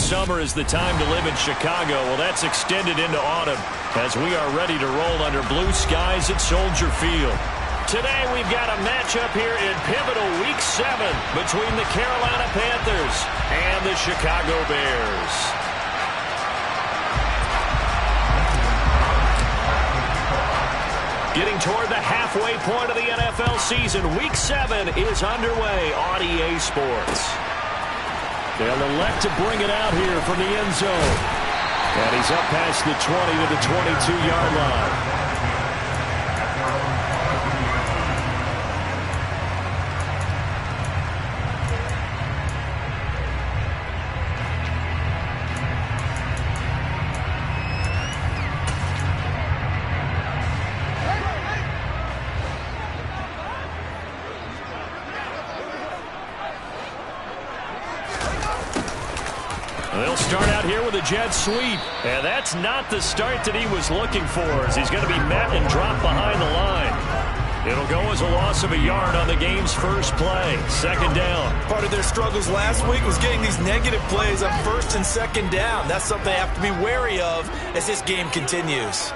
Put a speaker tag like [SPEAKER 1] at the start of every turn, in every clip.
[SPEAKER 1] summer is the time to live in Chicago. Well, that's extended into autumn as we are ready to roll under blue skies at Soldier Field. Today we've got a matchup here in pivotal Week 7 between the Carolina Panthers and the Chicago Bears. Getting toward the halfway point of the NFL season, Week 7 is underway on EA Sports. They'll elect to bring it out here from the end zone. And he's up past the 20 to the 22-yard line. They'll start out here with a jet sweep. And that's not the start that he was looking for, as he's going to be met and dropped behind the line. It'll go as a loss of a yard on the game's first play. Second down.
[SPEAKER 2] Part of their struggles last week was getting these negative plays on first and second down. That's something they have to be wary of as this game continues.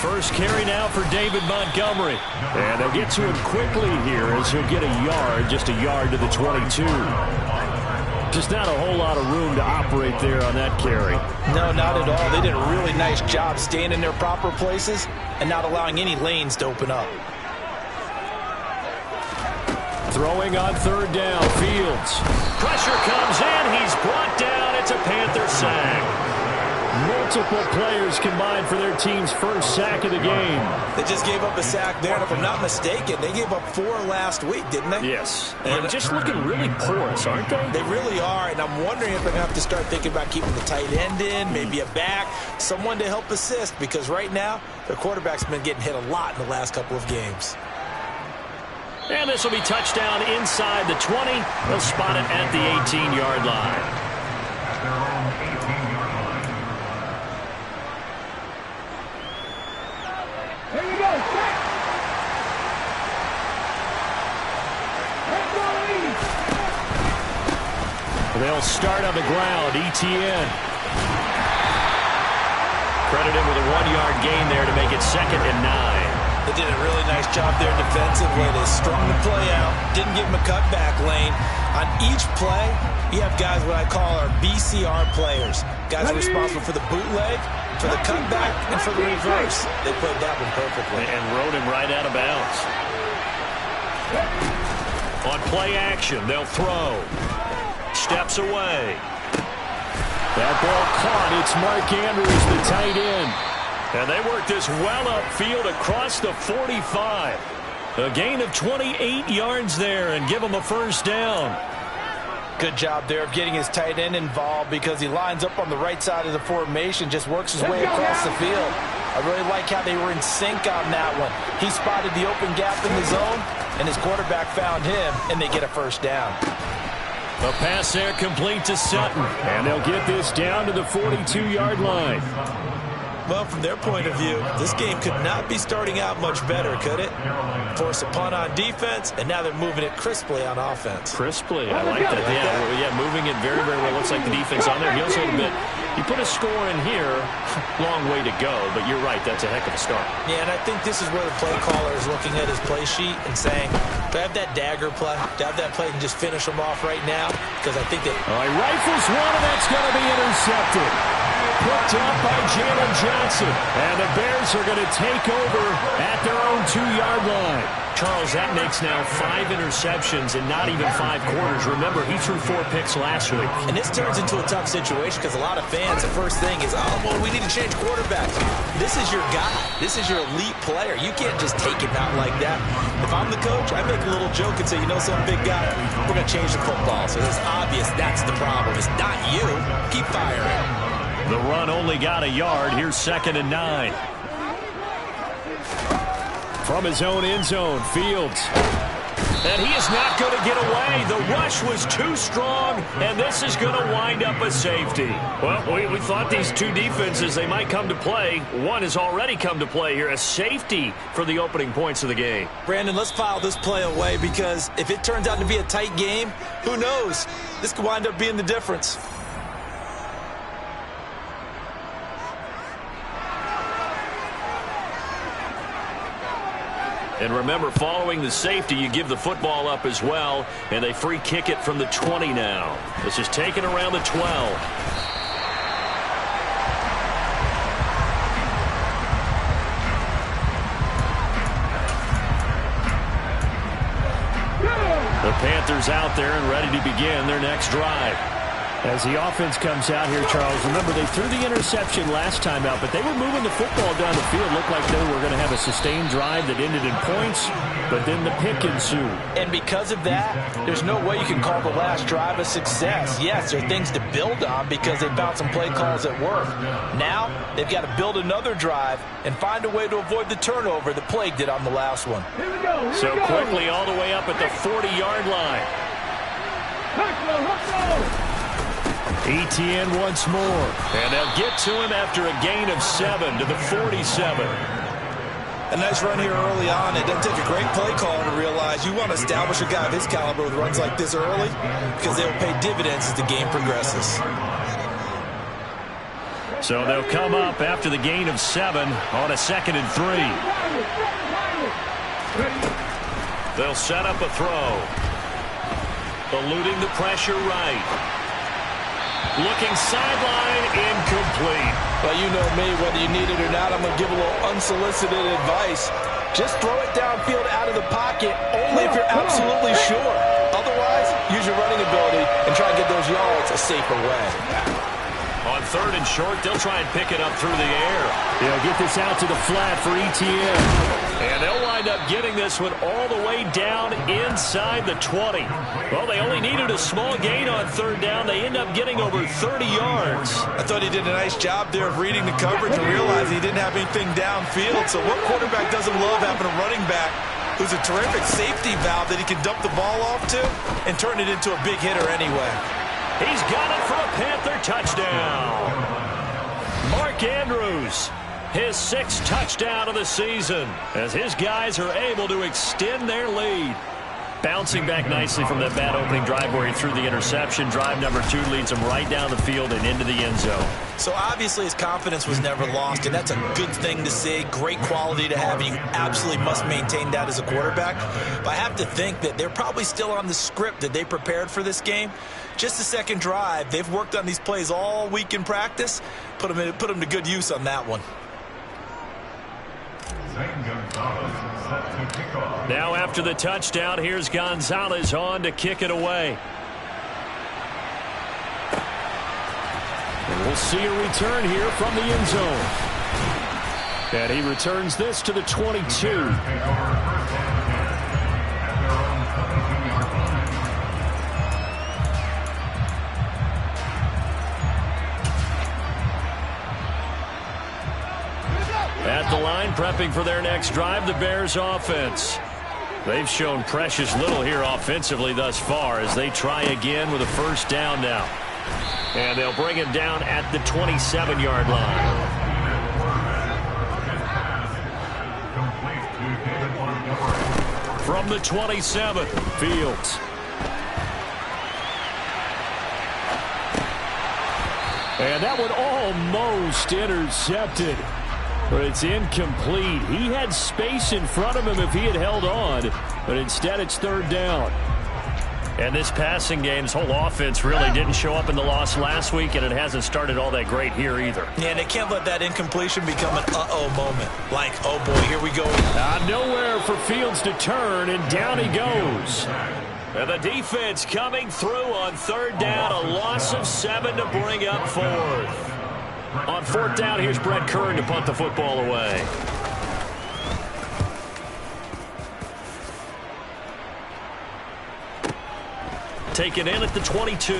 [SPEAKER 1] First carry now for David Montgomery. And they'll get to him quickly here as he'll get a yard, just a yard to the 22. Just not a whole lot of room to operate there on that carry.
[SPEAKER 2] No, not at all. They did a really nice job staying in their proper places and not allowing any lanes to open up.
[SPEAKER 1] Throwing on third down, Fields. Pressure comes in. He's brought down. It's a Panther sack. Multiple players combined for their team's first sack of the game.
[SPEAKER 2] They just gave up a sack there, and if I'm not mistaken, they gave up 4 last week, didn't they?
[SPEAKER 1] Yes. And just looking really porous, aren't they?
[SPEAKER 2] They really are, and I'm wondering if they're going to have to start thinking about keeping the tight end in, maybe a back, someone to help assist, because right now, their quarterback's been getting hit a lot in the last couple of games.
[SPEAKER 1] And this will be touchdown inside the 20. They'll spot it at the 18-yard line. They'll start on the ground. ETN. Credited with a 1-yard gain there to make it 2nd and 9.
[SPEAKER 2] They did a really nice job there defensively. They strung the play out, didn't give them a cutback lane. On each play, you have guys what I call our BCR players. Guys are responsible for the bootleg, for the cutback, and for the reverse. They played that one perfectly.
[SPEAKER 1] And rode him right out of bounds. On play action, they'll throw. Steps away. That ball caught. It's Mark Andrews, the tight end. And they work this well upfield across the 45. A gain of 28 yards there and give him a first down.
[SPEAKER 2] Good job there of getting his tight end involved because he lines up on the right side of the formation, just works his way across the field. I really like how they were in sync on that one. He spotted the open gap in the zone, and his quarterback found him, and they get a first down.
[SPEAKER 1] A pass there complete to Sutton. And they'll get this down to the 42-yard line.
[SPEAKER 2] Well, from their point of view, this game could not be starting out much better, could it? Force a punt on defense, and now they're moving it crisply on offense.
[SPEAKER 1] Crisply, I like that. Yeah, moving it very, very well. Looks like the defense on there. Heels a little bit. You put a score in here, long way to go, but you're right, that's a heck of a start.
[SPEAKER 2] Yeah, and I think this is where the play caller is looking at his play sheet and saying, do I have that dagger play? Do I have that play and just finish them off right now? Because I think that...
[SPEAKER 1] All right, rifles one, and that's going to be intercepted. Picked up by Jalen Johnson. And the Bears are going to take over at their own 2-yard line. Charles, that makes now 5 interceptions in not even 5 quarters. Remember, he threw 4 picks last week.
[SPEAKER 2] And this turns into a tough situation because a lot of fans, the first thing is, oh, well, we need to change quarterbacks. This is your guy. This is your elite player. You can't just take him out like that. If I'm the coach, I make a little joke and say, you know, some big guy, we're going to change the football. So it's obvious that's the problem. It's not you. Keep firing.
[SPEAKER 1] The run only got a yard. Here's 2nd and 9. From his own end zone, Fields. And he is not going to get away. The rush was too strong, and this is going to wind up a safety. Well, we thought these two defenses, they might come to play. One has already come to play here, a safety for the opening points of the game.
[SPEAKER 2] Brandon, let's file this play away because if it turns out to be a tight game, who knows? This could wind up being the difference.
[SPEAKER 1] And remember, following the safety, you give the football up as well, and they free kick it from the 20 now. This is taken around the 12. The Panthers out there and ready to begin their next drive. As the offense comes out here, Charles, remember they threw the interception last time out, but they were moving the football down the field. Looked like they were going to have a sustained drive that ended in points, but then the pick ensued.
[SPEAKER 2] And because of that, there's no way you can call the last drive a success. Yes, there are things to build on because they found some play calls that work. Now, they've got to build another drive and find a way to avoid the turnover that plagued it on the last one.
[SPEAKER 1] So quickly all the way up at the 40-yard line. ETN once more, and they'll get to him after a gain of 7 to the 47.
[SPEAKER 2] A nice run here early on. It doesn't take a great play caller to realize you want to establish a guy of his caliber with runs like this early because they'll pay dividends as the game progresses.
[SPEAKER 1] So they'll come up after the gain of 7 on a 2nd and 3. They'll set up a throw. Eluding the pressure right. Looking sideline, incomplete.
[SPEAKER 2] Well, you know me, whether you need it or not, I'm going to give a little unsolicited advice. Just throw it downfield out of the pocket, only if you're absolutely sure. Otherwise, use your running ability and try and get those yards a safer way.
[SPEAKER 1] On 3rd and short, they'll try and pick it up through the air. They'll get this out to the flat for ETN. And they'll wind up getting this one all the way down inside the 20. Well, they only needed a small gain on 3rd down. They end up getting over 30 yards.
[SPEAKER 2] I thought he did a nice job there of reading the coverage and realizing he didn't have anything downfield. So what quarterback doesn't love having a running back who's a terrific safety valve that he can dump the ball off to and turn it into a big hitter anyway?
[SPEAKER 1] He's got it for a Panther touchdown. Mark Andrews, his 6th touchdown of the season, as his guys are able to extend their lead. Bouncing back nicely from that bad opening drive where he threw the interception. Drive number 2 leads him right down the field and into the end zone.
[SPEAKER 2] So obviously his confidence was never lost, and that's a good thing to see. Great quality to have, and you absolutely must maintain that as a quarterback. But I have to think that they're probably still on the script that they prepared for this game. Just the 2nd drive. They've worked on these plays all week in practice. Put them to good use on that one.
[SPEAKER 1] Now after the touchdown, here's Gonzalez on to kick it away. And we'll see a return here from the end zone. And he returns this to the 22. At the line, prepping for their next drive, the Bears offense. They've shown precious little here offensively thus far as they try again with a 1st down now. And they'll bring him down at the 27-yard line. From the 27, Fields. And that one almost intercepted. But it's incomplete. He had space in front of him if he had held on, but instead it's 3rd down. And this passing game's whole offense really didn't show up in the loss last week, and it hasn't started all that great here either.
[SPEAKER 2] Yeah, and they can't let that incompletion become an uh-oh moment. Like, oh boy, here we go.
[SPEAKER 1] Nowhere for Fields to turn, and down he goes. And the defense coming through on 3rd down, a loss of 7 to bring up 4th. On 4th down, here's Brett Kern to punt the football away. Taken in at the 22.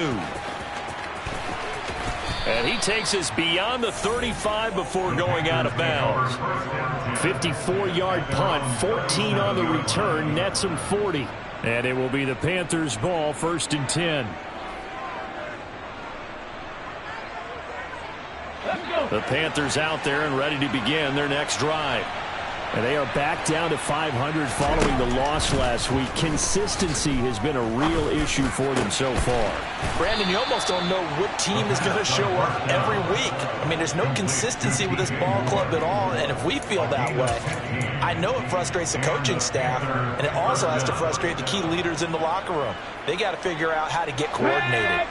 [SPEAKER 1] And he takes us beyond the 35 before going out of bounds. 54-yard punt, 14 on the return, nets him 40. And it will be the Panthers' ball, 1st and 10. The Panthers out there and ready to begin their next drive. And they are back down to 500 following the loss last week. Consistency has been a real issue for them so far.
[SPEAKER 2] Brandon, you almost don't know what team is going to show up every week. I mean, there's no consistency with this ball club at all, and if we feel that way, I know it frustrates the coaching staff, and it also has to frustrate the key leaders in the locker room. They got to figure out how to get coordinated.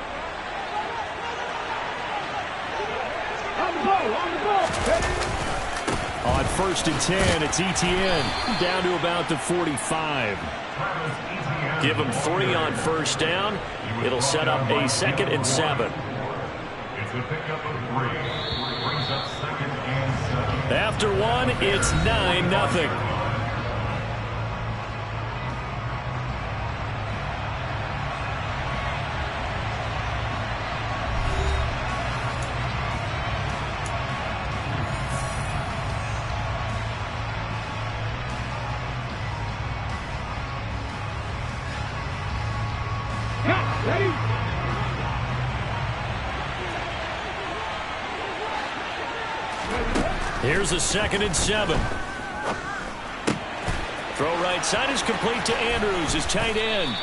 [SPEAKER 1] On 1st and 10, it's Etienne down to about the 45. Give him 3 on 1st down. It'll set up a 2nd and 7.
[SPEAKER 3] It's a pickup of 3. Brings up 2nd and 7.
[SPEAKER 1] After 1, it's 9-0. Here's a 2nd and 7. Throw right side is complete to Andrews, his tight end.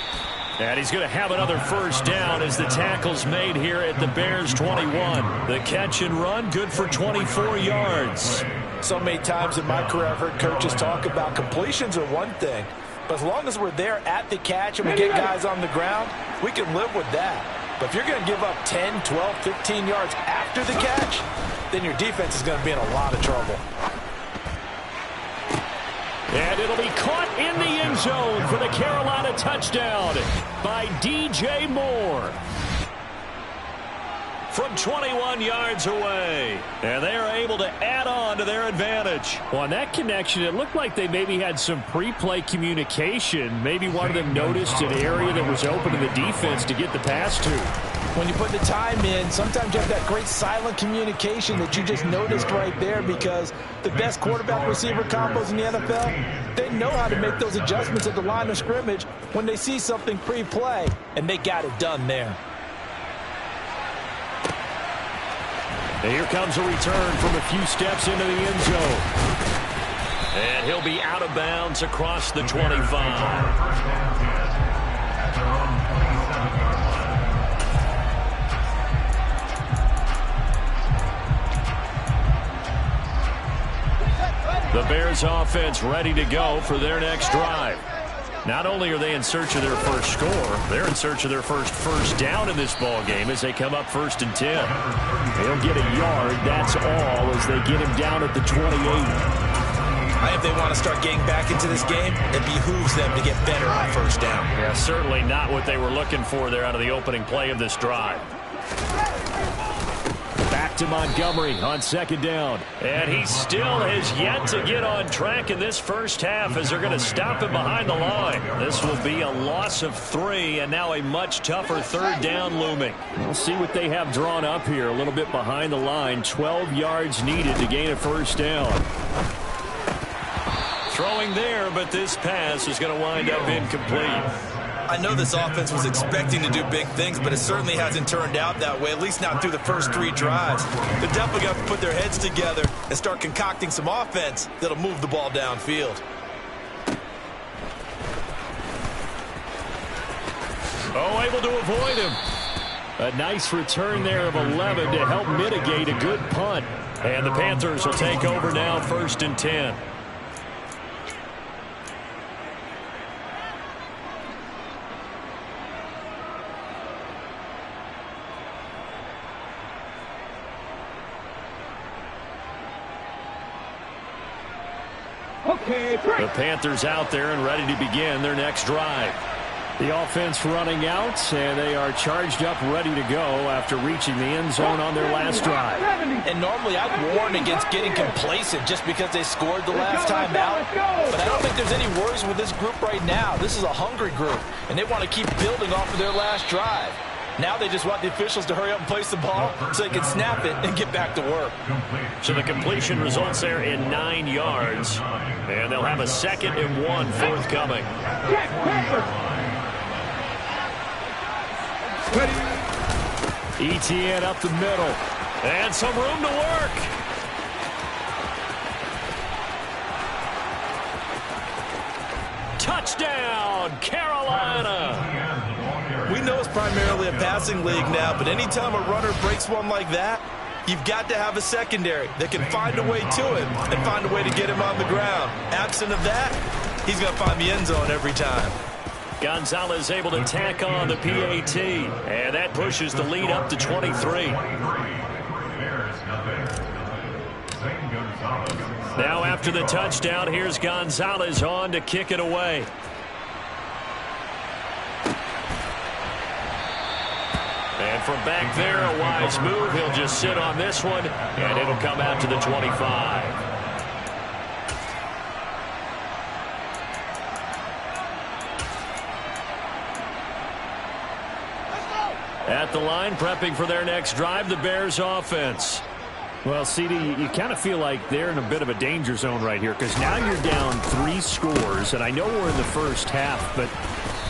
[SPEAKER 1] And he's going to have another 1st down as the tackle's made here at the Bears 21. The catch and run, good for 24 yards.
[SPEAKER 2] So many times in my career I've heard coaches talk about completions are one thing, but as long as we're there at the catch and we get guys on the ground, we can live with that. But if you're going to give up 10, 12, 15 yards after the catch, then your defense is going to be in a lot of trouble.
[SPEAKER 1] And it'll be caught in the end zone for the Carolina touchdown by DJ Moore. From 21 yards away. And they are able to add on to their advantage. Well, on that connection, it looked like they maybe had some pre-play communication. Maybe one of them noticed an area that was open to the defense to get the pass to.
[SPEAKER 2] When you put the time in, sometimes you have that great silent communication that you just noticed right there, because the best quarterback-receiver combos in the NFL, they know how to make those adjustments at the line of scrimmage when they see something pre-play, and they got it done there.
[SPEAKER 1] And here comes a return from a few steps into the end zone. And he'll be out of bounds across the 25. The Bears offense ready to go for their next drive. Not only are they in search of their first score, they're in search of their first down in this ball game as they come up 1st and 10. They'll get a yard, that's all, as they get him down at the 28.
[SPEAKER 2] If they want to start getting back into this game, it behooves them to get better on 1st down.
[SPEAKER 1] Yeah, certainly not what they were looking for there out of the opening play of this drive. Back to Montgomery on 2nd down. And he still has yet to get on track in this first half as they're going to stop him behind the line. This will be a loss of 3 and now a much tougher 3rd down looming. We'll see what they have drawn up here a little bit behind the line. 12 yards needed to gain a 1st down. Throwing there, but this pass is going to wind up incomplete.
[SPEAKER 2] I know this offense was expecting to do big things, but it certainly hasn't turned out that way, at least not through the first 3 drives. They're definitely going to put their heads together and start concocting some offense that'll move the ball downfield.
[SPEAKER 1] Oh, able to avoid him. A nice return there of 11 to help mitigate a good punt. And the Panthers will take over now, 1st and 10. The Panthers out there and ready to begin their next drive. The offense running out, and they are charged up, ready to go after reaching the end zone on their last drive.
[SPEAKER 2] And normally I'd warn against getting complacent just because they scored the last time out. But I don't think there's any worries with this group right now. This is a hungry group, and they want to keep building off of their last drive. Now they just want the officials to hurry up and place the ball so they can snap it and get back to work.
[SPEAKER 1] So the completion results there in 9 yards. And they'll have a 2nd and 1 forthcoming. ETN up the middle. And some room to work. Touchdown, Carolina.
[SPEAKER 2] We know it's primarily a passing league now, but anytime a runner breaks one like that, you've got to have a secondary that can find a way to him and find a way to get him on the ground. Absent of that, he's going to find the end zone every time.
[SPEAKER 1] Gonzalez able to tack on the PAT, and that pushes the lead up to 23. Now after the touchdown, here's Gonzalez on to kick it away. And from back there, a wise move. He'll just sit on this one, and it'll come out to the 25. At the line, prepping for their next drive, the Bears offense.
[SPEAKER 4] Well, CD, you kind of feel like they're in a bit of a danger zone right here because now you're down 3 scores, and I know we're in the first half, but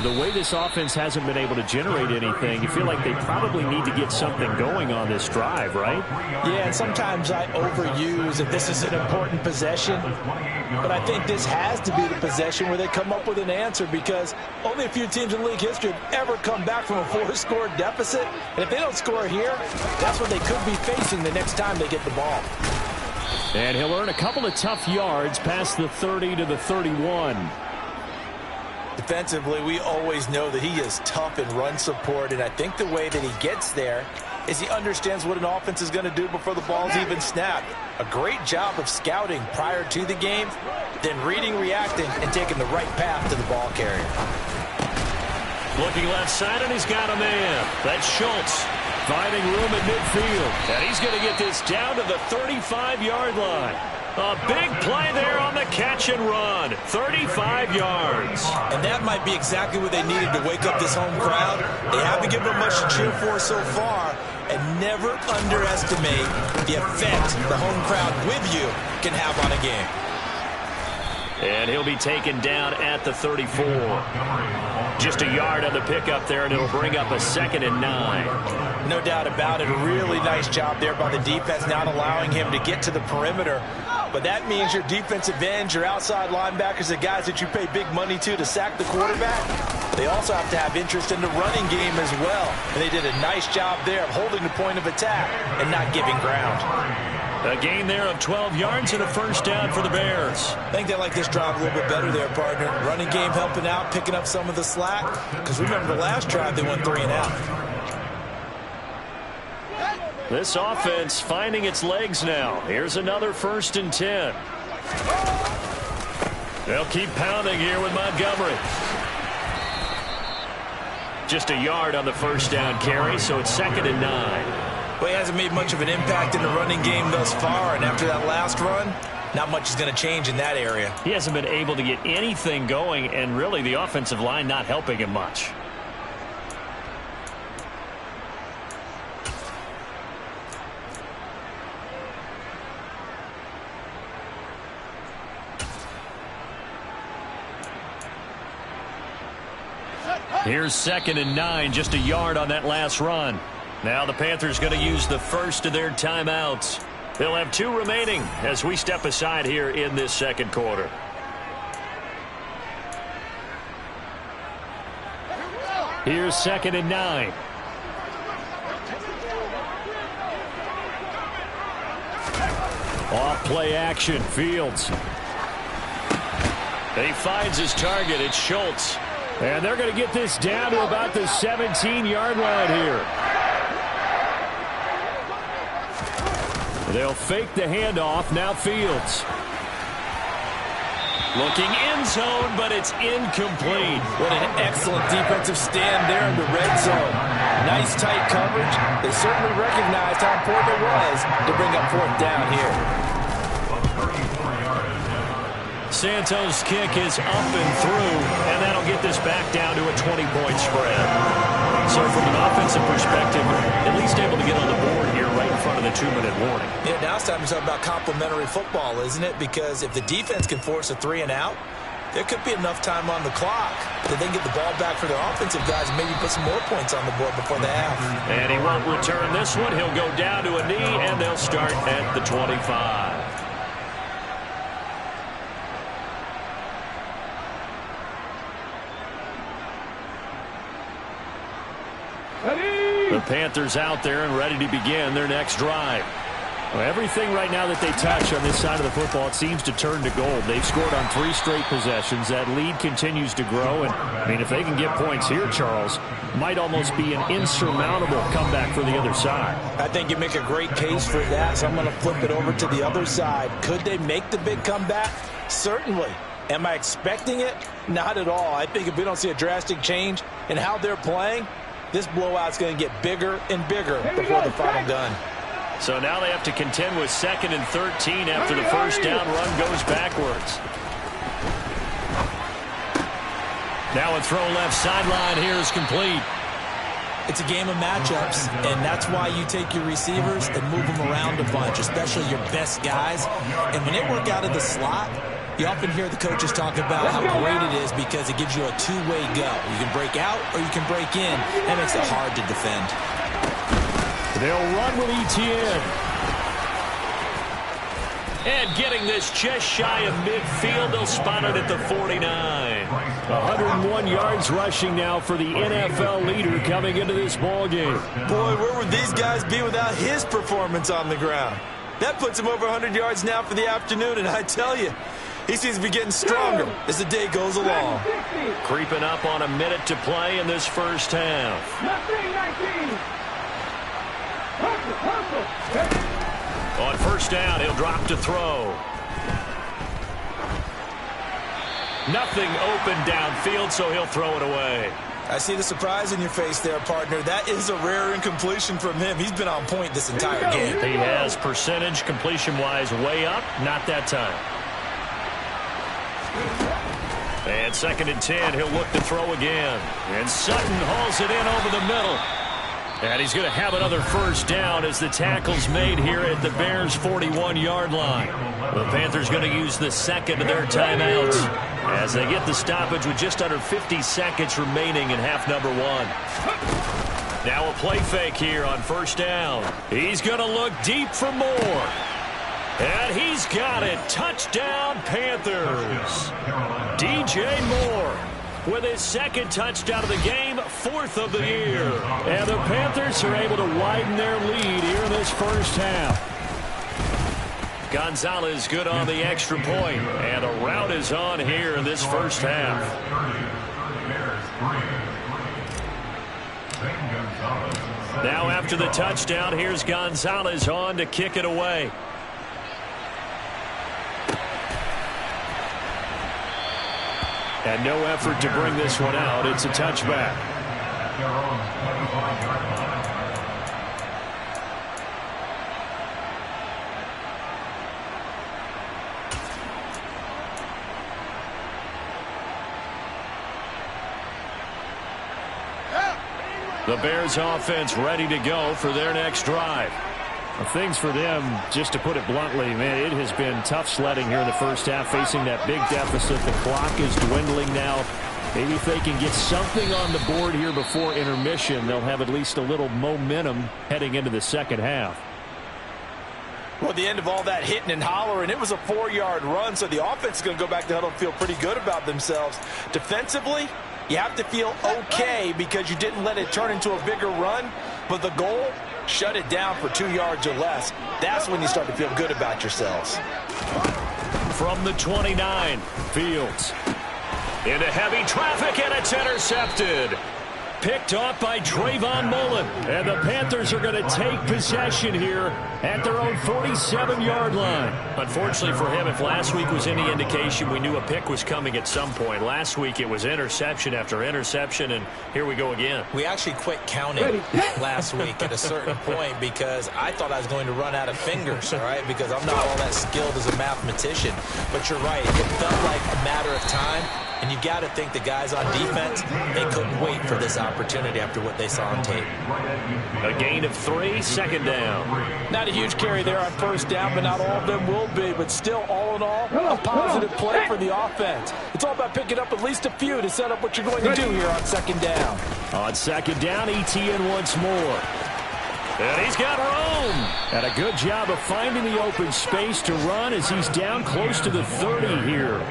[SPEAKER 4] the way this offense hasn't been able to generate anything, you feel like they probably need to get something going on this drive, right?
[SPEAKER 2] Yeah, and sometimes I overuse if this is an important possession, but I think this has to be the possession where they come up with an answer because only a few teams in league history have ever come back from a 4-score deficit, and if they don't score here, that's what they could be facing the next time they get the ball.
[SPEAKER 4] And he'll earn a couple of tough yards past the 30 to the 31.
[SPEAKER 2] Defensively, we always know that he is tough in run support, and I think the way that he gets there is he understands what an offense is going to do before the ball's even snapped. A great job of scouting prior to the game, then reading, reacting, and taking the right path to the ball carrier.
[SPEAKER 1] Looking left side, and he's got a man. That's Schultz finding room at midfield. And he's going to get this down to the 35-yard line. A big play there on the catch and run. 35 yards.
[SPEAKER 2] And that might be exactly what they needed to wake up this home crowd. They haven't given them much to cheer for so far. And never underestimate the effect the home crowd with you can have on a game.
[SPEAKER 1] And he'll be taken down at the 34. Just a yard on the pickup there, and it'll bring up a 2nd and 9.
[SPEAKER 2] No doubt about it. A really nice job there by the defense, not allowing him to get to the perimeter. But that means your defensive ends, your outside linebackers, the guys that you pay big money to sack the quarterback, they also have to have interest in the running game as well. And they did a nice job there of holding the point of attack and not giving ground.
[SPEAKER 1] A gain there of 12 yards and a first down for the Bears.
[SPEAKER 2] I think they like this drive a little bit better there, partner. Running game helping out, picking up some of the slack. Because remember the last drive, they went 3 and out.
[SPEAKER 1] This offense finding its legs now. Here's another 1st and 10. They'll keep pounding here with Montgomery. Just a yard on the first down carry, so it's 2nd and 9.
[SPEAKER 2] Well, he hasn't made much of an impact in the running game thus far, and after that last run, not much is going to change in that area.
[SPEAKER 1] He hasn't been able to get anything going, and really the offensive line not helping him much. Here's 2nd and 9, just a yard on that last run. Now the Panthers going to use the first of their timeouts. They'll have 2 remaining as we step aside here in this second quarter. Here's 2nd and 9. Off play action, Fields. He finds his target, it's Schultz. And they're going to get this down to about the 17-yard line here. They'll fake the handoff. Now Fields. Looking end zone, but it's incomplete.
[SPEAKER 2] What an excellent defensive stand there in the red zone. Nice tight coverage. They certainly recognized how important it was to bring up 4th down here.
[SPEAKER 1] Santos' kick is up and through, and that'll get this back down to a 20-point spread. So from an offensive perspective, at least able to get on the board here right in front of the 2-minute warning.
[SPEAKER 2] Yeah, now it's time to talk about complimentary football, isn't it? Because if the defense can force a 3 and out, there could be enough time on the clock that they can get the ball back for their offensive guys and maybe put some more points on the board before the half.
[SPEAKER 1] And he won't return this one. He'll go down to a knee, and they'll start at the 25. The Panthers out there and ready to begin their next drive. Well, everything right now that they touch on this side of the football, it seems to turn to gold. They've scored on 3 straight possessions. That lead continues to grow. And, I mean, if they can get points here, Charles, might almost be an insurmountable comeback for the other side.
[SPEAKER 2] I think you make a great case for that, so I'm going to flip it over to the other side. Could they make the big comeback? Certainly. Am I expecting it? Not at all. I think if we don't see a drastic change in how they're playing, this blowout's going to get bigger and bigger before the final gun.
[SPEAKER 1] So now they have to contend with 2nd and 13 after the first down run goes backwards. Now a throw left sideline here is complete.
[SPEAKER 2] It's a game of matchups, and that's why you take your receivers and move them around a bunch, especially your best guys. And when they work out of the slot, you often hear the coaches talk about how great it is because it gives you a two-way go. You can break out or you can break in. That makes it hard to defend.
[SPEAKER 1] They'll run with Etienne. And getting this just shy of midfield, they'll spot it at the 49. 101 yards rushing now for the NFL leader coming into this ball game.
[SPEAKER 2] Boy, where would these guys be without his performance on the ground? That puts him over 100 yards now for the afternoon, and I tell you, he seems to be getting stronger as the day goes along.
[SPEAKER 1] Creeping up on a minute to play in this first half.
[SPEAKER 3] 19.
[SPEAKER 1] On first down, he'll drop to throw. Nothing open downfield, so he'll throw it away.
[SPEAKER 2] I see the surprise in your face there, partner. That is a rare incompletion from him. He's been on point this entire game.
[SPEAKER 1] He has percentage completion-wise way up. Not that time. And 2nd and 10, he'll look to throw again. And Sutton hauls it in over the middle. And he's going to have another first down as the tackle's made here at the Bears' 41-yard line. The Panthers going to use the second of their timeouts as they get the stoppage with just under 50 seconds remaining in half number 1. Now a play fake here on first down. He's going to look deep for more. And he's got it. Touchdown, Panthers. DJ Moore with his 2nd touchdown of the game, 4th of the year. And the Panthers are able to widen their lead here in this first half. Gonzalez good on the extra point, and a rout is on here in this first half. Now after the touchdown, here's Gonzalez on to kick it away. And no effort to bring this one out. It's a touchback. The Bears offense ready to go for their next drive. Well, things for them, just to put it bluntly, man, it has been tough sledding here in the first half, facing that big deficit. The clock is dwindling now. Maybe if they can get something on the board here before intermission, they'll have at least a little momentum heading into the second half.
[SPEAKER 2] Well, at the end of all that hitting and hollering, it was a 4-yard run, so the offense is going to go back to the huddle and feel pretty good about themselves. Defensively, you have to feel okay because you didn't let it turn into a bigger run, but the goal, shut it down for 2 yards or less. That's when you start to feel good about yourselves.
[SPEAKER 1] From the 29, Fields into heavy traffic, and it's intercepted. Picked off by Trayvon Mullen. And the Panthers are going to take possession here at their own 47-yard line. Unfortunately for him, if last week was any indication, we knew a pick was coming at some point. Last week it was interception after interception, and here we go again.
[SPEAKER 2] We actually quit counting last week at a certain point because I thought I was going to run out of fingers, all right, because I'm not all that skilled as a mathematician. But you're right. It felt like a matter of time And you got to think the guys on defense, they couldn't wait for this opportunity after what they saw on tape.
[SPEAKER 1] A gain of 3, second down.
[SPEAKER 5] Not a huge carry there on first down, but not all of them will be. But still, all in all, a positive play for the offense. It's all about picking up at least a few to set up what you're going to do here on second down.
[SPEAKER 1] On second down, ETN once more. And he's got room. And a good job of finding the open space to run as he's down close to the 30 here.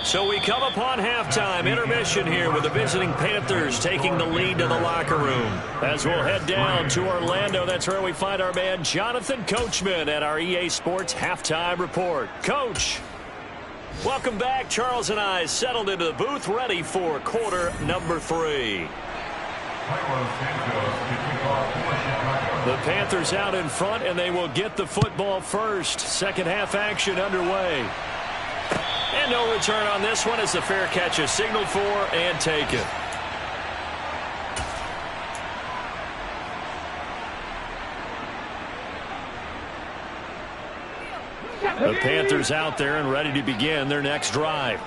[SPEAKER 1] So we come upon halftime, intermission here with the visiting Panthers taking the lead to the locker room. As we'll head down to Orlando, that's where we find our man Jonathan Coachman at our EA Sports Halftime Report. Coach, welcome back. Charles and I settled into the booth ready for quarter number 3. The Panthers out in front, and they will get the football first. Second half action underway. And no return on this one as the fair catch is signaled for and taken. The Panthers out there and ready to begin their next drive.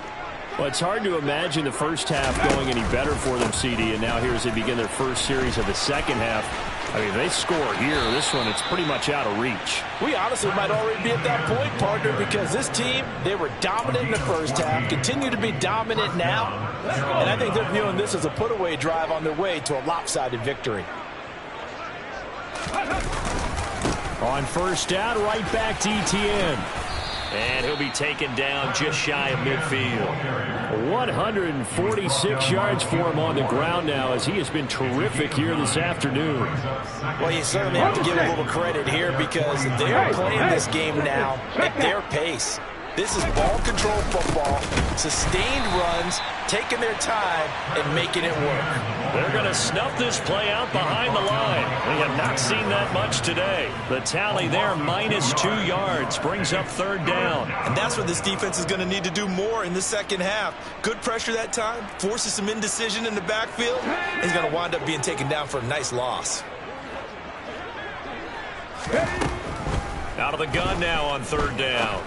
[SPEAKER 1] Well, it's hard to imagine the first half going any better for them, CD, and now here as they begin their first series of the second half. I mean, they score here. This one, it's pretty much out of reach.
[SPEAKER 5] We honestly might already be at that point, partner, because this team, they were dominant in the first half, continue to be dominant now, and I think they're viewing this as a put-away drive on their way to a lopsided victory.
[SPEAKER 1] On first down, right back to ETN. And he'll be taken down just shy of midfield. 146 yards for him on the ground now as he has been terrific here this afternoon.
[SPEAKER 2] Well, you certainly have to give a little credit here because they are playing this game now at their pace. This is ball control football, sustained runs, taking their time and making it work.
[SPEAKER 1] They're going to snuff this play out behind the line. We have not seen that much today. The tally there, -2 yards, brings up third down.
[SPEAKER 2] And that's what this defense is going to need to do more in the second half. Good pressure that time, forces some indecision in the backfield. He's going to wind up being taken down for a nice loss.
[SPEAKER 1] Out of the gun now on third down.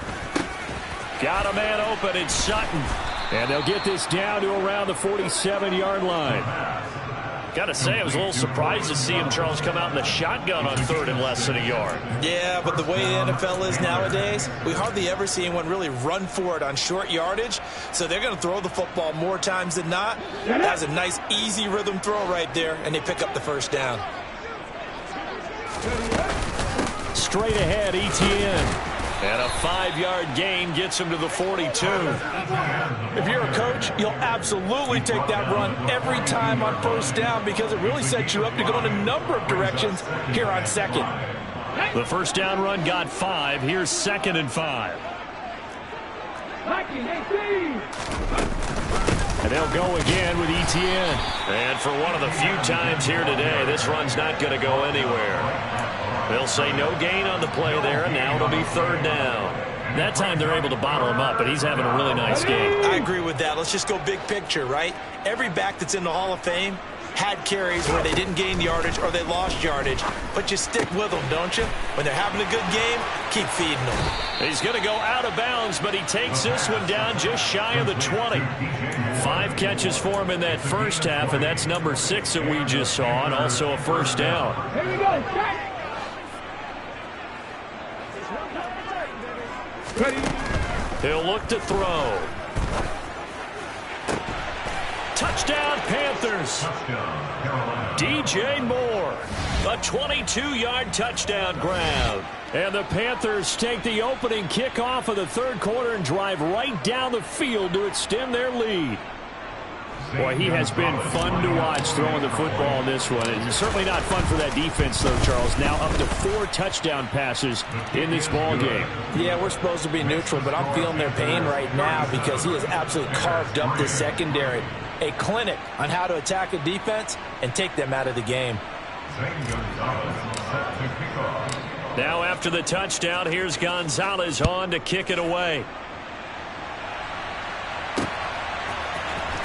[SPEAKER 1] Got a man open, it's Sutton. And they'll get this down to around the 47-yard line. Got to say, I was a little surprised to see him, Charles, come out in the shotgun on third and less than a yard.
[SPEAKER 2] Yeah, but the way the NFL is nowadays, we hardly ever see anyone really run for it on short yardage. So they're going to throw the football more times than not. That's a nice, easy rhythm throw right there, and they pick up the first down.
[SPEAKER 1] Straight ahead, ETN. And a 5-yard gain gets him to the 42.
[SPEAKER 5] If you're a coach, you'll absolutely take that run every time on first down because it really sets you up to go in a number of directions here on second.
[SPEAKER 1] The first down run got 5. Here's second and 5. And they'll go again with ETN. And for one of the few times here today, this run's not going to go anywhere. They'll say no gain on the play there, and now it'll be third down. That time they're able to bottle him up, but he's having a really nice game.
[SPEAKER 2] I agree with that. Let's just go big picture, right? Every back that's in the Hall of Fame had carries where they didn't gain yardage or they lost yardage, but you stick with them, don't you? When they're having a good game, keep feeding them.
[SPEAKER 1] He's going to go out of bounds, but he takes this one down just shy of the 20. 5 catches for him in that first half, and that's number 6 that we just saw, and also a first down.
[SPEAKER 6] Here we go.
[SPEAKER 1] He'll look to throw. Touchdown, Panthers. DJ Moore. A 22-yard touchdown grab. And the Panthers take the opening kickoff of the third quarter and drive right down the field to extend their lead. Boy, he has been fun to watch throwing the football in this one. It's certainly not fun for that defense, though, Charles. Now up to 4 touchdown passes in this ball game.
[SPEAKER 5] Yeah, we're supposed to be neutral, but I'm feeling their pain right now because he has absolutely carved up the secondary. A clinic on how to attack a defense and take them out of the game.
[SPEAKER 1] Now after the touchdown, here's Gonzalez on to kick it away.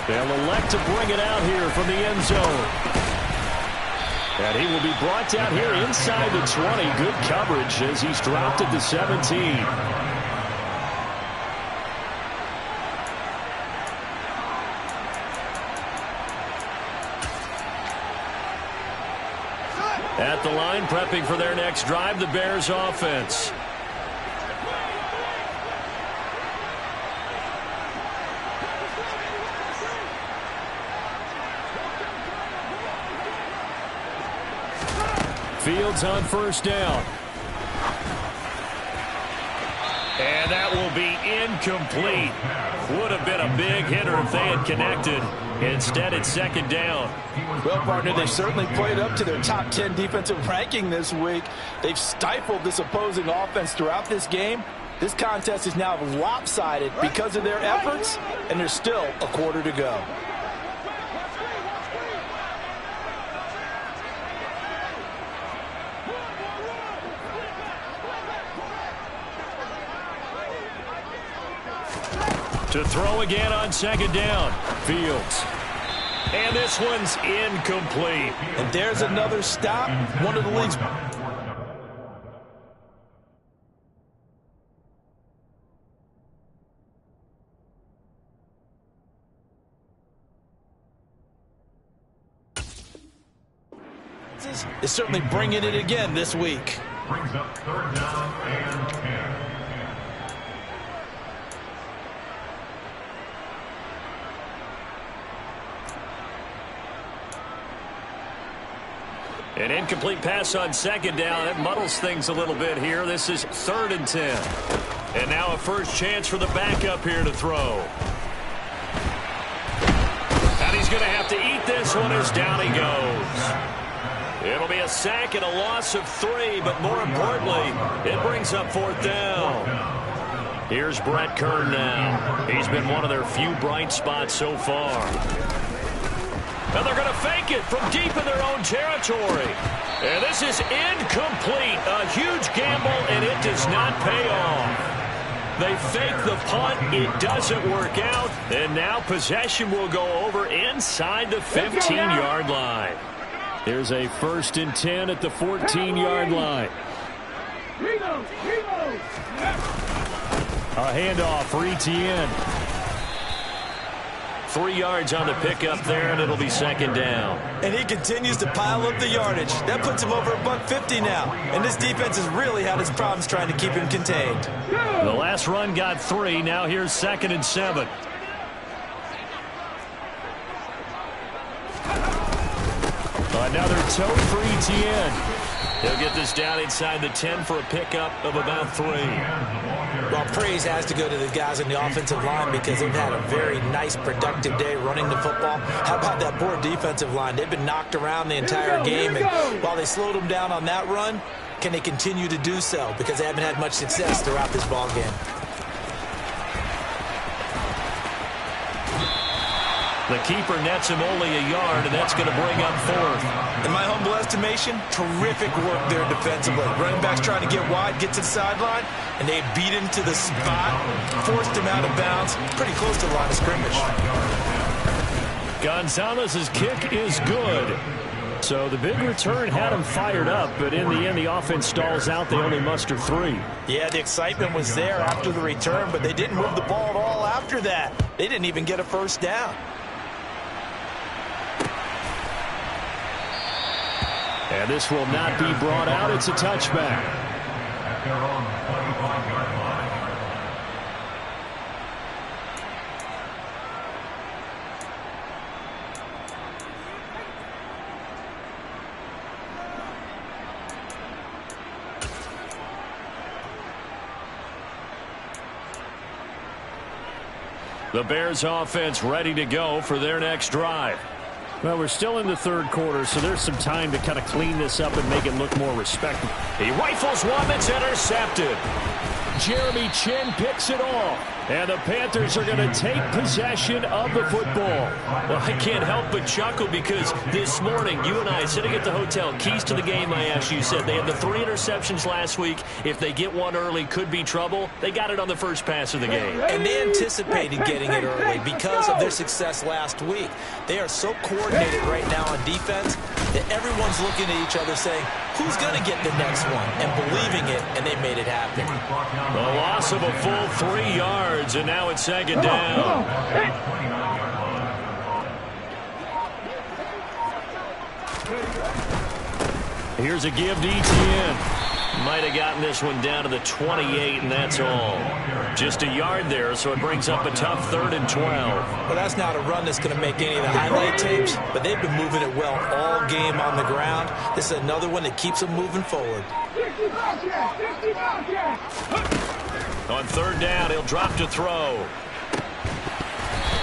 [SPEAKER 1] They'll elect to bring it out here from the end zone. And he will be brought down here inside the 20. Good coverage as he's dropped at the 17. At the line, prepping for their next drive, the Bears offense. Fields on first down. And that will be incomplete. Would have been a big hitter if they had connected. Instead, it's second down.
[SPEAKER 5] Well, partner, they certainly played up to their top 10 defensive ranking this week. They've stifled this opposing offense throughout this game. This contest is now lopsided because of their efforts, and there's still a quarter to go.
[SPEAKER 1] To throw again on second down. Fields. And this one's incomplete.
[SPEAKER 5] And there's another stop. One of the league's... is certainly bringing it again this week.
[SPEAKER 3] Brings up third down and 10.
[SPEAKER 1] An incomplete pass on second down. It muddles things a little bit here. This is 3rd and 10. And now a first chance for the backup here to throw. And he's going to have to eat this one as down he goes. It'll be a sack and a loss of 3, but more importantly, it brings up 4th down. Here's Brett Kern now. He's been one of their few bright spots so far. And they're going to fake it from deep in their own territory. And this is incomplete. A huge gamble, and it does not pay off. They fake the punt. It doesn't work out. And now possession will go over inside the 15-yard line. There's a 1st and 10 at the 14-yard line. A handoff for Etienne. 3 yards on the pickup there, and it'll be second down.
[SPEAKER 2] And he continues to pile up the yardage. That puts him over $150 now. And this defense has really had its problems trying to keep him contained.
[SPEAKER 1] The last run got 3. Now here's 2nd and 7. Another toe for Etienne. He'll get this down inside the 10 for a pickup of about 3.
[SPEAKER 2] Well, praise has to go to the guys on the offensive line because they've had a very nice, productive day running the football. How about that poor defensive line? They've been knocked around the entire game, and while they slowed them down on that run, can they continue to do so? Because they haven't had much success throughout this ball game.
[SPEAKER 1] The keeper nets him only a yard, and that's going to bring up 4th.
[SPEAKER 2] In my humble estimation, terrific work there defensively. Running backs trying to get wide, get to the sideline, and they beat him to the spot, forced him out of bounds, pretty close to the line of scrimmage.
[SPEAKER 1] Gonzalez's kick is good. So the big return had him fired up, but in the end, the offense stalls out. They only muster 3.
[SPEAKER 5] Yeah, the excitement was there after the return, but they didn't move the ball at all after that. They didn't even get a first down.
[SPEAKER 1] And this will not be brought out. It's a touchback.
[SPEAKER 3] At their own 25-yard line.
[SPEAKER 1] The Bears offense ready to go for their next drive.
[SPEAKER 4] Well, we're still in the 3rd quarter, so there's some time to kind of clean this up and make it look more respectable.
[SPEAKER 1] He rifles one that's intercepted. Jeremy Chin picks it off. And the Panthers are going to take possession of the football. Well, I can't help but chuckle because this morning, you and I sitting at the hotel, keys to the game, I asked you, said they had the 3 interceptions last week. If they get one early, could be trouble. They got it on the first pass of the game.
[SPEAKER 2] And they anticipated getting it early because of their success last week. They are so coordinated right now on defense that everyone's looking at each other saying, who's going to get the next one? And believing it, and they made it happen.
[SPEAKER 1] The loss of a full 3 yards, and now it's second down.
[SPEAKER 4] Here's a give to Etienne. Might have gotten this one down to the 28, and that's all. Just a yard there, so it brings up a tough 3rd and 12.
[SPEAKER 2] Well, that's not a run that's going to make any of the highlight tapes, but they've been moving it well all game on the ground. This is another one that keeps them moving forward.
[SPEAKER 1] On 3rd down, he'll drop to throw.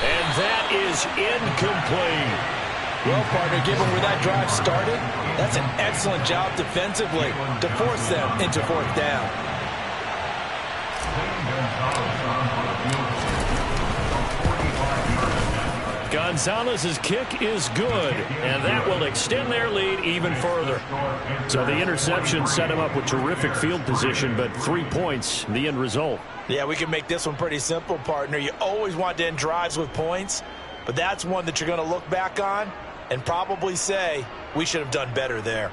[SPEAKER 1] And that is incomplete.
[SPEAKER 2] Well, partner, given where that drive started, that's an excellent job defensively to force them into 4th down.
[SPEAKER 1] Gonzalez's kick is good, and that will extend their lead even further.
[SPEAKER 4] So the interception set him up with terrific field position, but 3 points, the end result.
[SPEAKER 2] Yeah, we can make this one pretty simple, partner. You always want to end drives with points, but that's one that you're going to look back on and probably say, we should have done better there.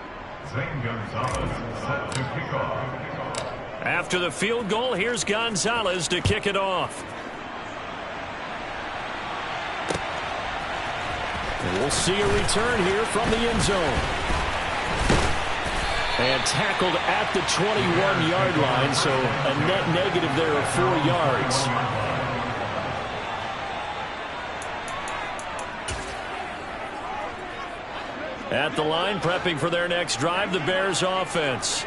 [SPEAKER 1] After the field goal, here's Gonzalez to kick it off.
[SPEAKER 4] And we'll see a return here from the end zone. And tackled at the 21-yard line, so a net negative there of 4 yards.
[SPEAKER 1] At the line, prepping for their next drive, the Bears offense.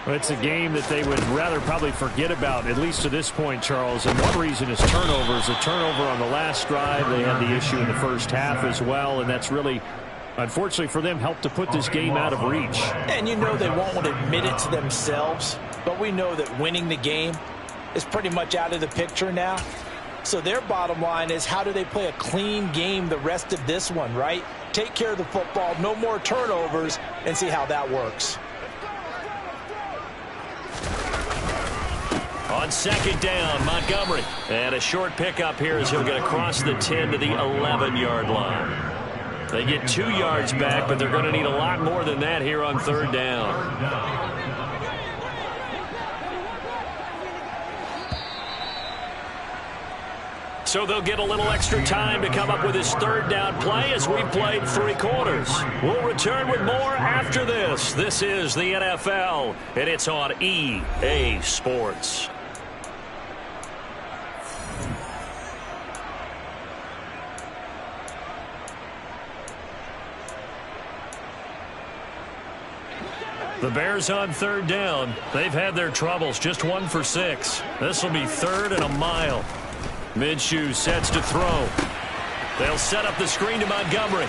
[SPEAKER 4] Well, it's a game that they would rather probably forget about, at least to this point, Charles. And one reason is turnovers. A turnover on the last drive. They had the issue in the first half as well, and that's really, unfortunately for them, helped to put this game out of reach.
[SPEAKER 2] And you know they won't want to admit it to themselves, but we know that winning the game is pretty much out of the picture now. So their bottom line is, how do they play a clean game the rest of this one, right? Take care of the football, no more turnovers, and see how that works.
[SPEAKER 1] On 2nd down, Montgomery. And a short pickup here as he'll get across the 10 to the 11-yard line. They get 2 yards back, but they're going to need a lot more than that here on 3rd down. So they'll get a little extra time to come up with his 3rd down play as we've played 3 quarters. We'll return with more after this. This is the NFL, and it's on EA Sports. The Bears on 3rd down. They've had their troubles, just 1 for 6. This will be 3rd and a mile. Minshew sets to throw. They'll set up the screen to Montgomery.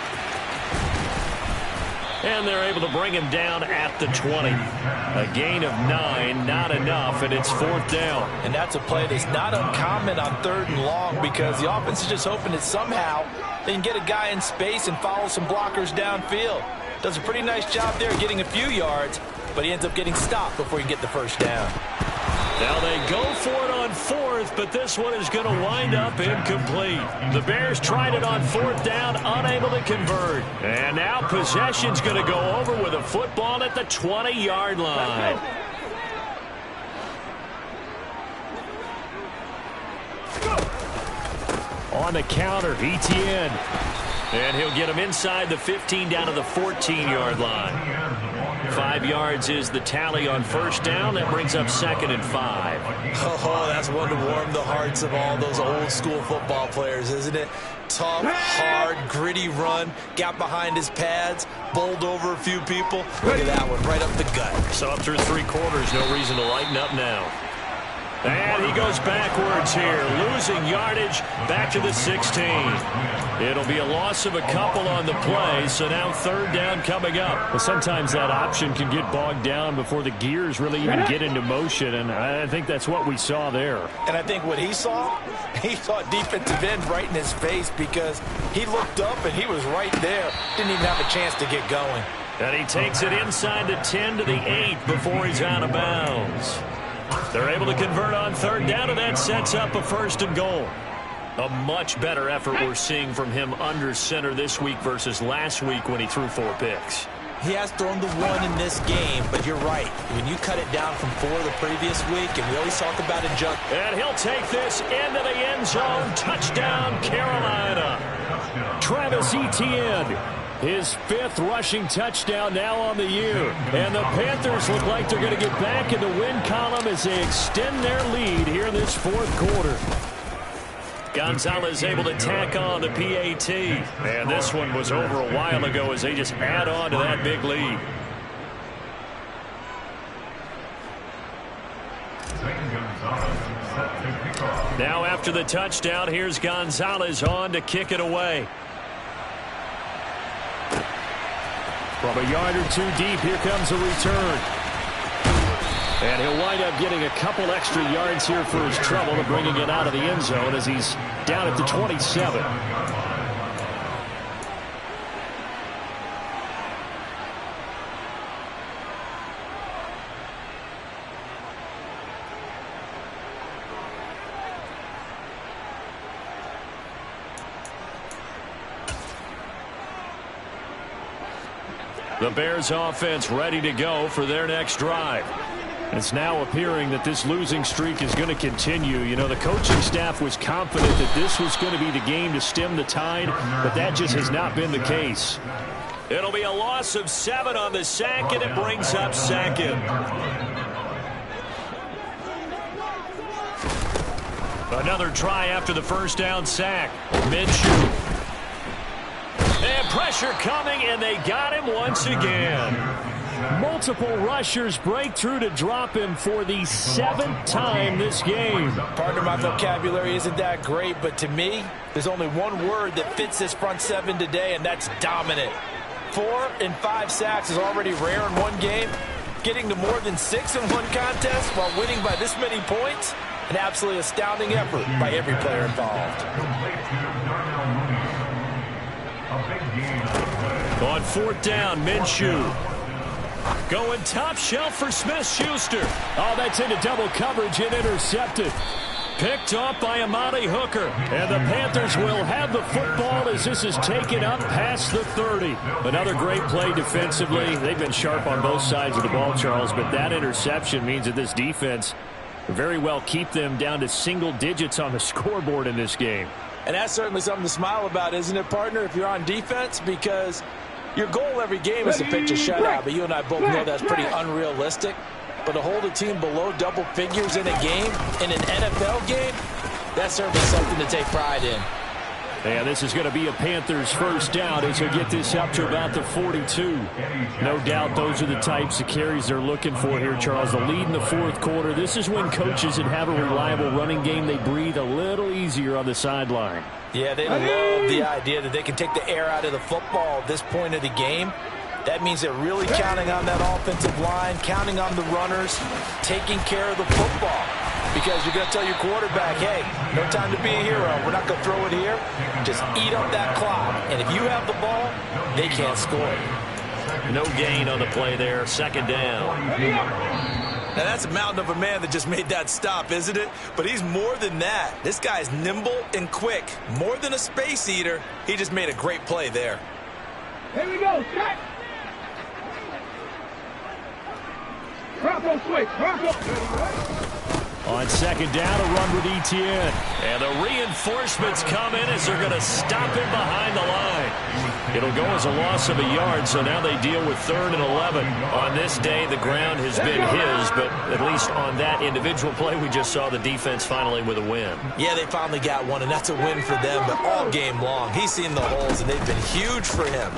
[SPEAKER 1] And they're able to bring him down at the 20. A gain of 9, not enough, and it's 4th down.
[SPEAKER 2] And that's a play that's not uncommon on 3rd and long, because the offense is just hoping that somehow they can get a guy in space and follow some blockers downfield. Does a pretty nice job there getting a few yards, but he ends up getting stopped before he can get the 1st down.
[SPEAKER 1] Now they go for it on 4th, but this one is going to wind up incomplete. The Bears tried it on 4th down, unable to convert. And now possession's going to go over with a football at the 20-yard line.
[SPEAKER 4] On the counter, Etienne.
[SPEAKER 1] And he'll get him inside the 15 down to the 14-yard line. 5 yards is the tally on 1st down. That brings up 2nd and 5.
[SPEAKER 2] Oh, that's one to warm the hearts of all those old-school football players, isn't it? Tough, hard, gritty run, got behind his pads, bowled over a few people. Look at that one, right up the gut.
[SPEAKER 1] So up through 3 quarters, no reason to lighten up now. And he goes backwards here, losing yardage back to the 16. It'll be a loss of a couple on the play, so now 3rd down coming up.
[SPEAKER 4] Well, sometimes that option can get bogged down before the gears really even get into motion, and I think that's what we saw there.
[SPEAKER 2] And I think what he saw defensive end right in his face, because he looked up and he was right there. Didn't even have a chance to get going.
[SPEAKER 1] And he takes it inside the 10 to the 8 before he's out of bounds. They're able to convert on 3rd down, and that sets up a 1st and goal. A much better effort we're seeing from him under center this week versus last week when he threw 4 picks.
[SPEAKER 2] He has thrown the 1 in this game, but you're right. When you cut it down from 4 the previous week, and we always talk about it,
[SPEAKER 1] and he'll take this into the end zone. Touchdown, Carolina.
[SPEAKER 4] Travis Etienne. His 5th rushing touchdown now on the year. And the Panthers look like they're going to get back in the win column as they extend their lead here in this 4th quarter.
[SPEAKER 1] Gonzalez able to tack on the PAT. And this one was over a while ago as they just add on to that big lead. Now after the touchdown, here's Gonzalez on to kick it away.
[SPEAKER 4] From a yard or two deep, here comes a return. And he'll wind up getting a couple extra yards here for his trouble and bringing it out of the end zone as he's down at the 27.
[SPEAKER 1] The Bears offense ready to go for their next drive.
[SPEAKER 4] It's now appearing that this losing streak is going to continue. You know, the coaching staff was confident that this was going to be the game to stem the tide, but that just has not been the case.
[SPEAKER 1] It'll be a loss of 7 on the sack, and it brings up 2nd. Another try after the first down sack. Minshew. And pressure coming, and they got him once again.
[SPEAKER 4] Multiple rushers break through to drop him for the 7th time this game.
[SPEAKER 5] Partner, my vocabulary isn't that great, but to me, there's only one word that fits this front 7 today, and that's dominant. 4 and 5 sacks is already rare in one game. Getting to more than 6 in one contest while winning by this many points, an absolutely astounding effort by every player involved.
[SPEAKER 1] On 4th down, Minshew. Going top shelf for Smith-Schuster.
[SPEAKER 4] Oh, that's into double coverage and intercepted.
[SPEAKER 1] Picked off by Amani Hooker.
[SPEAKER 4] And the Panthers will have the football as this is taken up past the 30. Another great play defensively. They've been sharp on both sides of the ball, Charles, but that interception means that this defense very well keep them down to single digits on the scoreboard in this game.
[SPEAKER 5] And that's certainly something to smile about, isn't it, partner, if you're on defense? Because your goal every game is to pitch a shutout, but you and I both know that's pretty unrealistic. But to hold a team below double figures in a game, in an NFL game, that's certainly something to take pride in.
[SPEAKER 4] And this is going to be a Panthers first down as they get this up to about the 42. No doubt those are the types of carries they're looking for here, Charles. The lead in the 4th quarter. This is when coaches that have a reliable running game, they breathe a little easier on the sideline.
[SPEAKER 5] Yeah, they love the idea that they can take the air out of the football at this point of the game. That means they're really counting on that offensive line, counting on the runners, taking care of the football. Because you're going to tell your quarterback, hey, no time to be a hero. We're not going to throw it here. Just eat up that clock. And if you have the ball, they can't score.
[SPEAKER 1] No gain on the play there. 2nd down.
[SPEAKER 2] Now, that's a mountain of a man that just made that stop, isn't it? But he's more than that. This guy's nimble and quick. More than a space eater. He just made a great play there.
[SPEAKER 6] Here we go. Set. Bronco switch. Bronco.
[SPEAKER 4] On 2nd down, a run with Etienne.
[SPEAKER 1] And the reinforcements come in as they're going to stop him behind the line. It'll go as a loss of a yard, so now they deal with 3rd and 11. On this day, the ground has been his, but at least on that individual play, we just saw the defense finally with a win.
[SPEAKER 2] Yeah, they finally got one, and that's a win for them, but all game long, he's seen the holes, and they've been huge for him.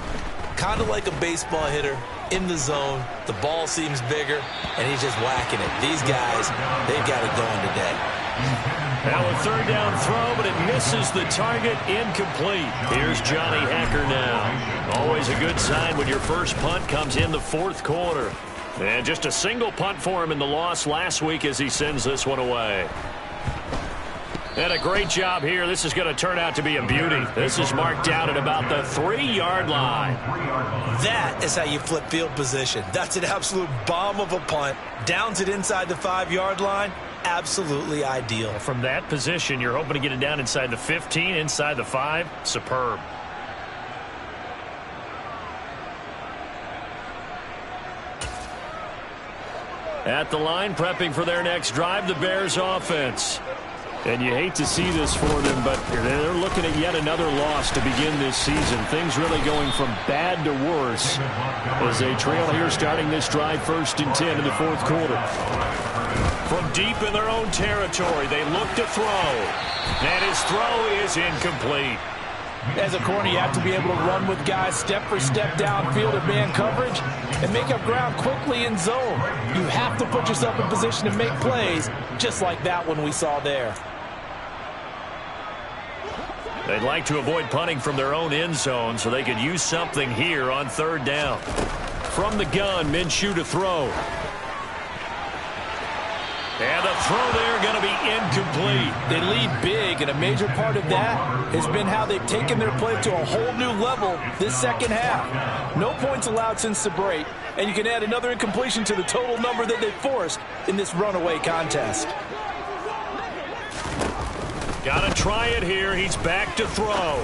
[SPEAKER 2] Kind of like a baseball hitter in the zone. The ball seems bigger, and he's just whacking it. These guys, they've got it going today.
[SPEAKER 1] Now a 3rd down throw, but it misses the target, incomplete. Here's Johnny Hecker now. Always a good sign when your first punt comes in the 4th quarter. And just a single punt for him in the loss last week as he sends this one away. And a great job here. This is going to turn out to be a beauty. This is marked down at about the 3-yard line.
[SPEAKER 2] That is how you flip field position. That's an absolute bomb of a punt. Downs it inside the 5-yard line. Absolutely ideal.
[SPEAKER 1] From that position, you're hoping to get it down inside the 15, inside the 5. Superb. At the line, prepping for their next drive, the Bears offense.
[SPEAKER 4] And you hate to see this for them, but they're looking at yet another loss to begin this season. Things really going from bad to worse as they trail here starting this drive 1st and 10 in the 4th quarter.
[SPEAKER 1] From deep in their own territory, they look to throw. And his throw is incomplete.
[SPEAKER 5] As a corner, you have to be able to run with guys step for step downfield in man coverage and make up ground quickly in zone. You have to put yourself in position to make plays, just like that one we saw there.
[SPEAKER 1] They'd like to avoid punting from their own end zone so they could use something here on 3rd down. From the gun, Minshew to throw. And the throw there going to be incomplete.
[SPEAKER 5] They lead big, and a major part of that has been how they've taken their play to a whole new level this second half. No points allowed since the break, and you can add another incompletion to the total number that they forced in this runaway contest.
[SPEAKER 1] Got to try it here. He's back to throw.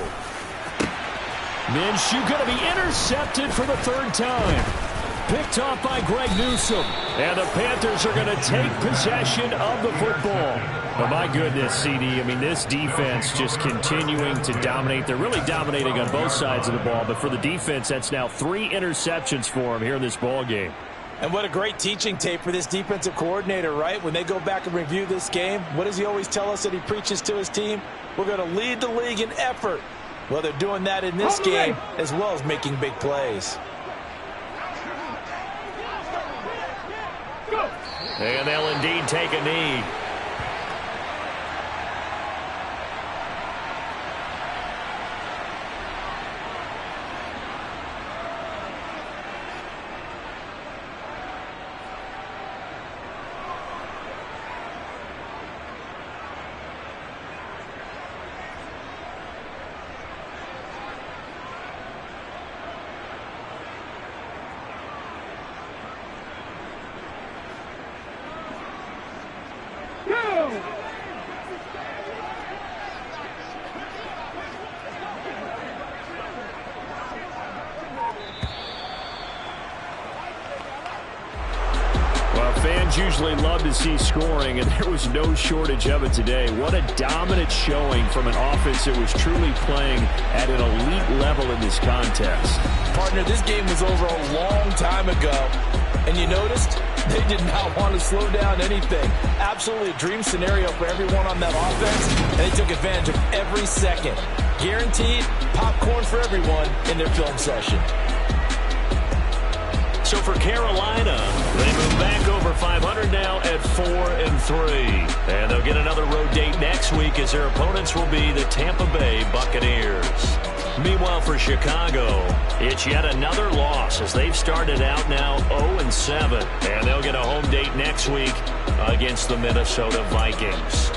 [SPEAKER 4] Minshew going to be intercepted for the 3rd time. Picked off by Greg Newsome.
[SPEAKER 1] And the Panthers are going to take possession of the football.
[SPEAKER 4] But my goodness, CD, I mean, this defense just continuing to dominate. They're really dominating on both sides of the ball. But for the defense, that's now 3 interceptions for them here in this ball game.
[SPEAKER 5] And what a great teaching tape for this defensive coordinator, right? When they go back and review this game, what does he always tell us that he preaches to his team? We're going to lead the league in effort. Well, they're doing that in this game as well as making big plays.
[SPEAKER 1] And they'll indeed take a knee.
[SPEAKER 4] Fans usually love to see scoring, and there was no shortage of it today. What a dominant showing from an offense that was truly playing at an elite level in this contest.
[SPEAKER 5] Partner, this game was over a long time ago, and you noticed they did not want to slow down anything. Absolutely a dream scenario for everyone on that offense, and they took advantage of every second. Guaranteed popcorn for everyone in their film session.
[SPEAKER 1] So for Carolina, they move back over 500 now at 4-3. And they'll get another road date next week as their opponents will be the Tampa Bay Buccaneers. Meanwhile, for Chicago, it's yet another loss as they've started out now 0-7. And they'll get a home date next week against the Minnesota Vikings.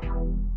[SPEAKER 7] You